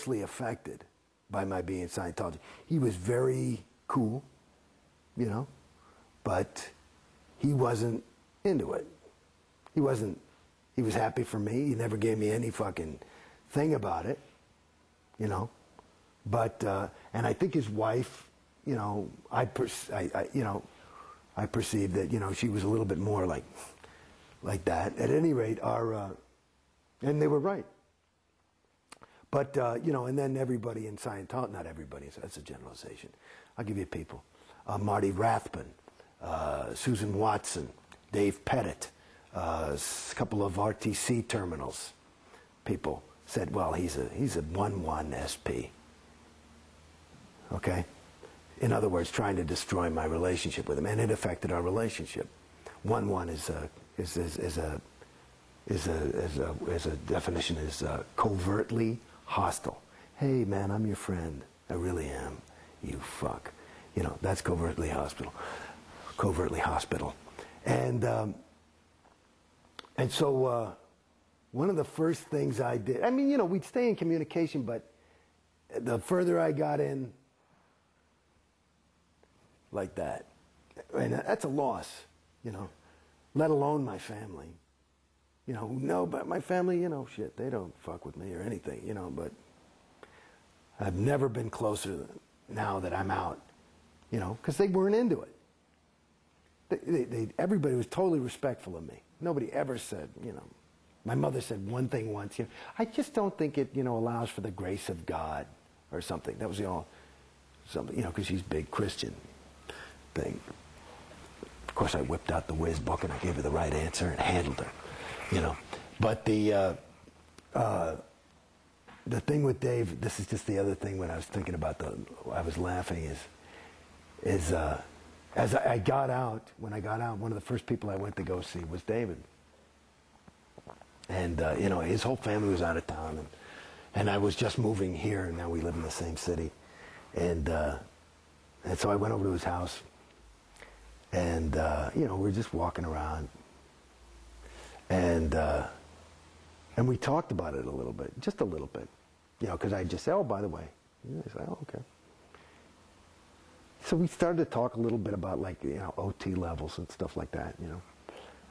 adversely affected by my being in Scientology. He was very cool, you know, but he wasn't into it. He was happy for me. He never gave me any fucking thing about it, you know. But, and I think his wife, you know, I perceived that, you know, she was a little bit more like that. At any rate, and they were right. But, you know, and then everybody in Scientology, not everybody, that's a generalization. I'll give you people. Marty Rathbun, Susan Watson, Dave Pettit, a couple of RTC terminals people said, well, he's a 1-1 SP. Okay? In other words, trying to destroy my relationship with him, and it affected our relationship. 1-1 is a definition is covertly hostile. Hey man, I'm your friend. I really am. You fuck. You know, that's covertly hospital. Covertly hospital. And so one of the first things I did, I mean, you know, we'd stay in communication, but the further I got in, like that, and that's a loss, you know, let alone my family. You know, no, but my family, you know, shit, they don't fuck with me or anything, you know, but I've never been closer now that I'm out, you know, because they weren't into it. Everybody was totally respectful of me. Nobody ever said, you know, my mother said one thing once, you know, I just don't think it, you know, allows for the grace of God or something. That was the all, something, you know, because she's big Christian thing. Of course, I whipped out the whiz book and I gave her the right answer and handled her. You know, but the thing with Dave, this is just the other thing when I was thinking about I was laughing is as I got out, when I got out, one of the first people I went to go see was David. And, you know, his whole family was out of town, and I was just moving here, and now we live in the same city. And so I went over to his house, and, you know, we were just walking around. And we talked about it a little bit, just a little bit, you know, because I just said, oh, by the way. And I said, oh, okay. So we started to talk a little bit about, like, you know, OT levels and stuff like that, you know.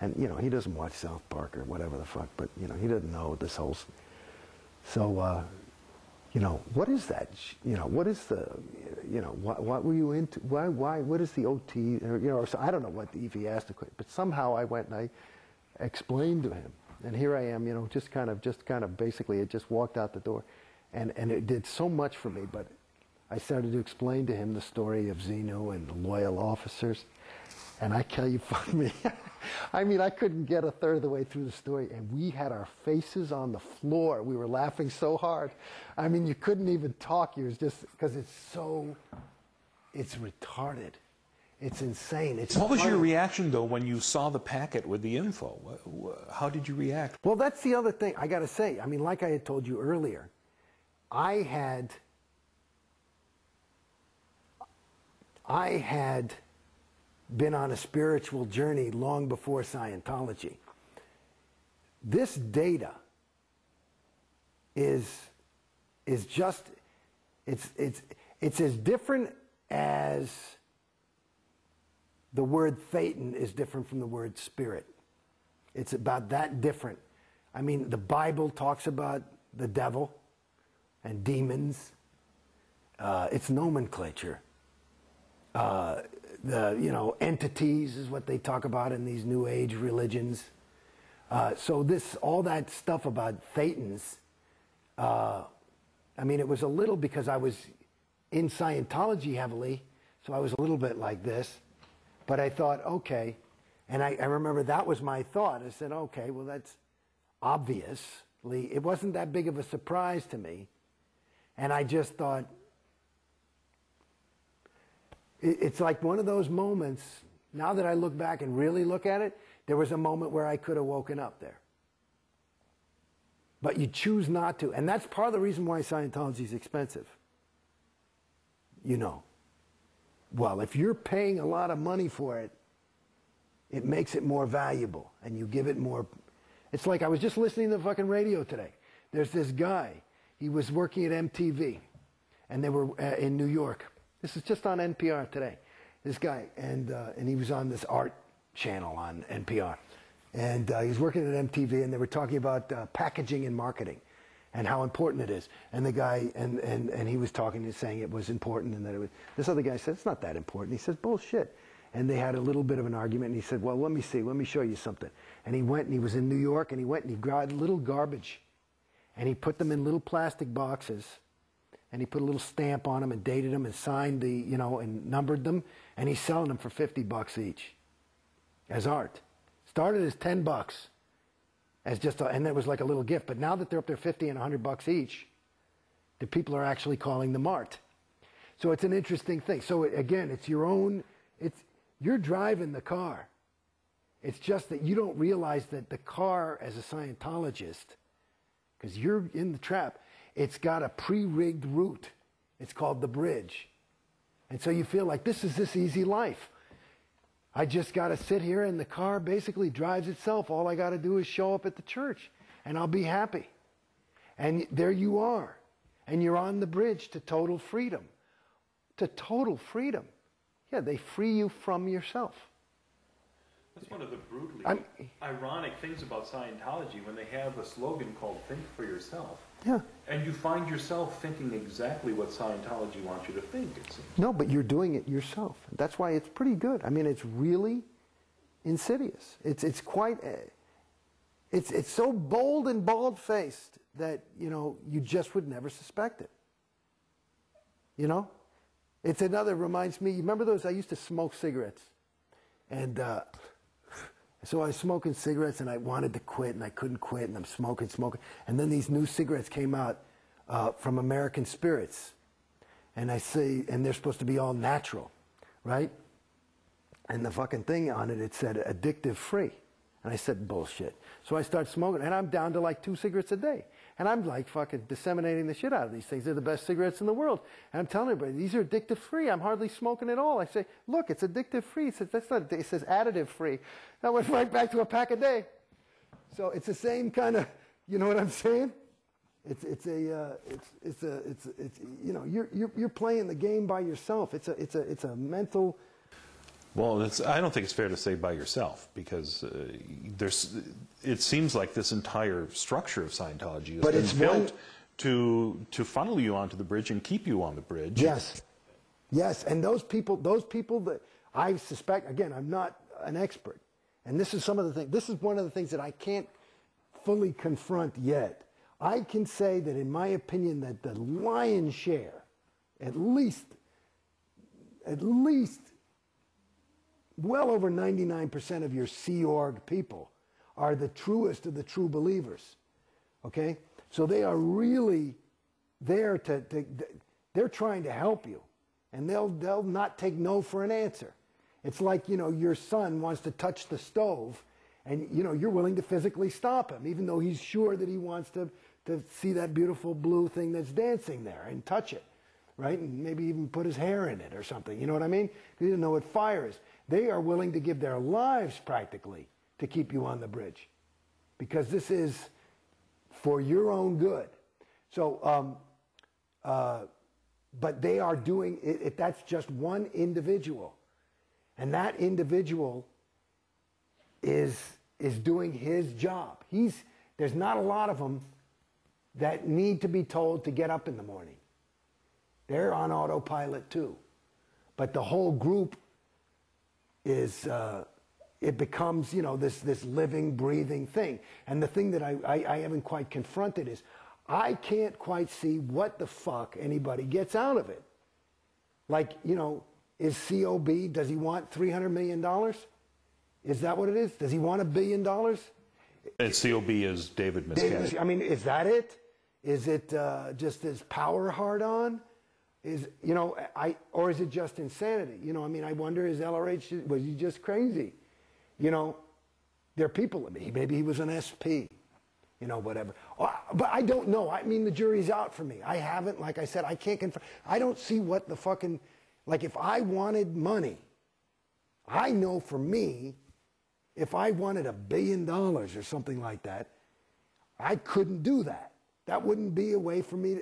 And, you know, he doesn't watch South Park or whatever the fuck, but, you know, he doesn't know this whole... So, you know, what is that? You know, what is the, you know, what were you into? Why, what is the OT? Or, you know, so I don't know what, if he asked the question, but somehow I went and I explained to him. And here I am, you know, just kind of basically, it just walked out the door. And it did so much for me, but I started to explain to him the story of Xenu and the loyal officers. And I tell you, fuck me. I mean, I couldn't get a third of the way through the story, and we had our faces on the floor. We were laughing so hard. I mean, you couldn't even talk. You was just, because it's retarded. It's insane. What was your reaction, though, when you saw the packet with the info? How did you react? Well, that's the other thing I got to say. I mean, like I had told you earlier, I had been on a spiritual journey long before Scientology. This data is just, it's as different as the word Thetan is different from the word spirit. It's about that different. I mean, the Bible talks about the devil and demons. It's nomenclature. The, you know, entities is what they talk about in these New Age religions. So all that stuff about Thetans, I mean, it was a little because I was in Scientology heavily, so I was a little bit like this. But I thought, okay, and I remember that was my thought. I said, okay, well, that's obviously, it wasn't that big of a surprise to me. And I just thought, it's like one of those moments, now that I look back and really look at it, there was a moment where I could have woken up there. But you choose not to. And that's part of the reason why Scientology is expensive. You know. Well, if you're paying a lot of money for it, it makes it more valuable. And you give it more... It's like I was just listening to the fucking radio today. There's this guy. He was working at MTV, and they were in New York. This is just on NPR today. This guy, and he was on this art channel on NPR. And he was working at MTV, and they were talking about packaging and marketing and how important it is. And the guy, and he was talking and saying it was important, and that it was, this other guy said, it's not that important. He says, bullshit. And they had a little bit of an argument, and he said, well, let me see, let me show you something. And he went, and he was in New York, and he went and he grabbed little garbage, and he put them in little plastic boxes, and he put a little stamp on them and dated them and signed the, you know, and numbered them, and he's selling them for $50 each as art. Started as $10 as just a, and it was like a little gift. But now that they're up there $50 and $100 each, the people are actually calling them art. So it's an interesting thing. So again, it's your own, you're driving the car. It's just that you don't realize that the car, as a Scientologist, because you're in the trap, it's got a pre-rigged route. It's called the bridge. And so you feel like this is this easy life. I just got to sit here and the car basically drives itself. All I got to do is show up at the church and I'll be happy. And there you are. And you're on the bridge to total freedom. To total freedom. Yeah, they free you from yourself. That's one of the brutally ironic things about Scientology when they have a slogan called Think for Yourself. Yeah. And you find yourself thinking exactly what Scientology wants you to think, it seems. No, but you're doing it yourself. That's why it's pretty good. I mean, it's really insidious. It's quite, it's so bold and bald-faced that, you know, you just would never suspect it. You know? It's another, reminds me, you remember those, I used to smoke cigarettes. And so I was smoking cigarettes and I wanted to quit and I couldn't quit and I'm smoking. And then these new cigarettes came out from American Spirits. And I say, and they're supposed to be all natural, right? And the fucking thing on it, it said addictive free. And I said, bullshit. So I start smoking and I'm down to like 2 cigarettes a day. And I'm like fucking disseminating the shit out of these things. They're the best cigarettes in the world. And I'm telling everybody, these are addictive free. I'm hardly smoking at all. I say, look, it's addictive free. It says, that's not, it says additive free. I went right back to a pack a day. So it's the same kind of, you know what I'm saying? It's you know, you're playing the game by yourself. It's a mental. Well, I don't think it's fair to say by yourself, because it seems like this entire structure of Scientology is built to funnel you onto the bridge and keep you on the bridge. Yes, yes, and those people that I suspect, again, I'm not an expert, and this is some of the things. This is one of the things that I can't fully confront yet. I can say that, in my opinion, that the lion's share, at least. Well over 99% of your Sea Org people are the truest of the true believers, okay? So they are really there they're trying to help you, and they'll not take no for an answer. It's like, you know, your son wants to touch the stove, and, you know, you're willing to physically stop him, even though he's sure that he wants to see that beautiful blue thing that's dancing there and touch it, right? And maybe even put his hair in it or something, you know what I mean? He doesn't know what fire is. They are willing to give their lives practically to keep you on the bridge, because this is for your own good. So, but they are doing it. That's just one individual, and that individual is doing his job. There's not a lot of them that need to be told to get up in the morning. They're on autopilot too, but the whole group is it becomes, you know, this living, breathing thing. And the thing that I haven't quite confronted is I can't quite see what the fuck anybody gets out of it. Like, you know, is COB, does he want $300 million? Is that what it is? Does he want $1 billion? And COB is David Miscavige. I mean, is that it? Is it just his power hard on? Is, you know, or is it just insanity? You know, I mean, I wonder, is LRH, was he just crazy? You know, there are people, maybe he was an SP, you know, whatever. But I don't know. I mean, the jury's out for me. I haven't, like I said, I can't confirm. I don't see what the fucking, like, if I wanted money, I know for me, if I wanted $1 billion or something like that, I couldn't do that. That wouldn't be a way for me.